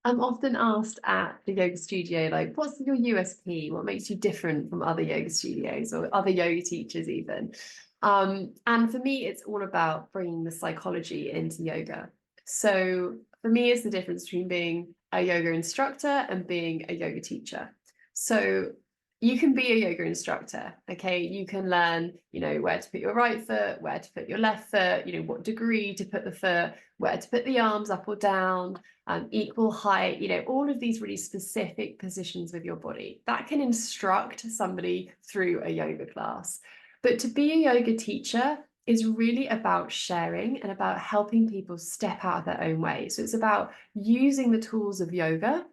I'm often asked at the yoga studio, like, what's your USP? What makes you different from other yoga studios or other yoga teachers, even? And for me, it's all about bringing the psychology into yoga. So for me, it's the difference between being a yoga instructor and being a yoga teacher. So you can be a yoga instructor, okay? You can learn, where to put your right foot, where to put your left foot, what degree to put the foot, where to put the arms up or down, equal height, all of these really specific positions with your body. That can instruct somebody through a yoga class. But to be a yoga teacher is really about sharing and about helping people step out of their own way. So it's about using the tools of yoga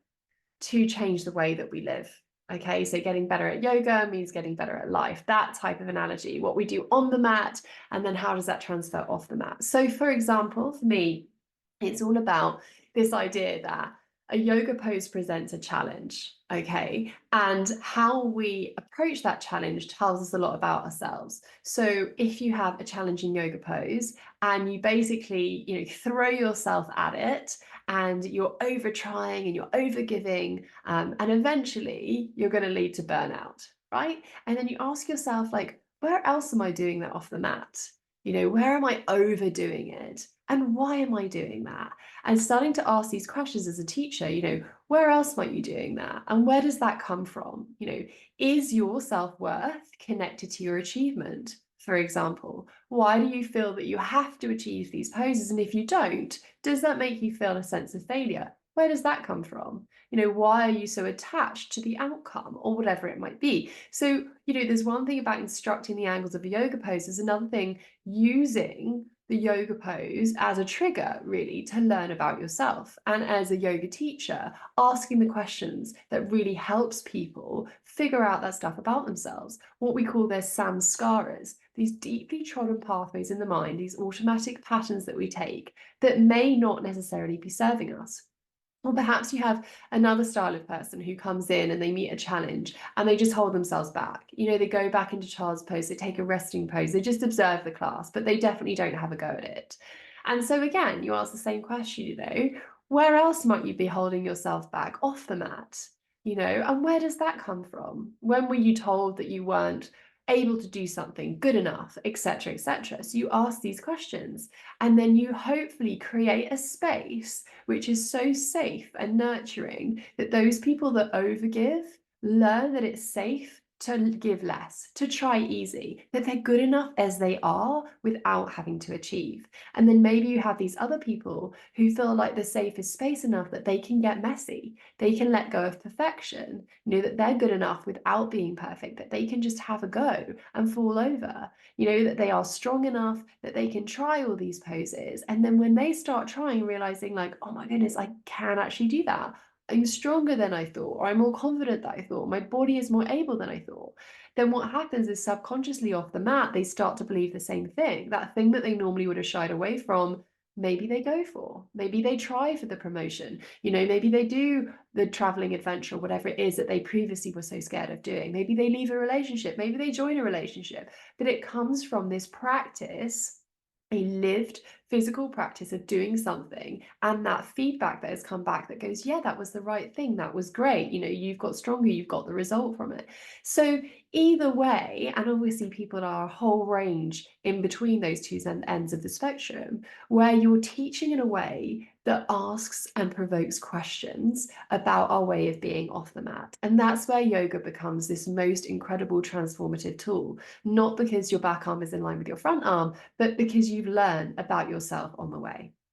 to change the way that we live. Okay, so getting better at yoga means getting better at life. That type of analogy, what we do on the mat, and then how does that transfer off the mat? So, for example, for me, it's all about this idea that a yoga pose presents a challenge, okay? And how we approach that challenge tells us a lot about ourselves. So if you have a challenging yoga pose and you basically, throw yourself at it and you're over trying and you're over giving, and eventually you're going to lead to burnout, right? And then you ask yourself, like, where else am I doing that off the mat? Where am I overdoing it? And why am I doing that? And starting to ask these questions as a teacher, where else might you doing that? And where does that come from? Is your self-worth connected to your achievement? For example, why do you feel that you have to achieve these poses? And if you don't, does that make you feel a sense of failure? Where does that come from? Why are you so attached to the outcome or whatever it might be? So, there's one thing about instructing the angles of a yoga pose, there's another thing using the yoga pose as a trigger, really, to learn about yourself. And as a yoga teacher, asking the questions that really helps people figure out that stuff about themselves, what we call their samskaras, these deeply trodden pathways in the mind, these automatic patterns that we take that may not necessarily be serving us. Or perhaps you have another style of person who comes in and they meet a challenge and they just hold themselves back. They go back into child's pose, they take a resting pose, they just observe the class, but they definitely don't have a go at it. And so again, you ask the same question, where else might you be holding yourself back off the mat? And where does that come from? When were you told that you weren't able to do something good enough, etc., etc.? So you ask these questions and then you hopefully create a space which is so safe and nurturing that those people that overgive learn that it's safe to give less, to try easy, that they're good enough as they are without having to achieve. And then maybe you have these other people who feel like the safe is space enough that they can get messy, they can let go of perfection, that they're good enough without being perfect, that they can just have a go and fall over, that they are strong enough that they can try all these poses. And then when they start trying, realizing like, oh my goodness, I can actually do that. I'm stronger than I thought, or I'm more confident than I thought, my body is more able than I thought. Then what happens is subconsciously off the mat, they start to believe the same thing. That thing that they normally would have shied away from, maybe they go for. Maybe they try for the promotion. Maybe they do the traveling adventure, whatever it is that they previously were so scared of doing. Maybe they leave a relationship. Maybe they join a relationship. But it comes from this practice, a lived physical practice of doing something, and that feedback that has come back that goes, yeah, that was the right thing, that was great, you've got stronger, you've got the result from it. So either way, and obviously people are a whole range in between those two ends of the spectrum, where you're teaching in a way that asks and provokes questions about our way of being off the mat. And that's where yoga becomes this most incredible transformative tool, not because your back arm is in line with your front arm, but because you've learned about yourself on the way.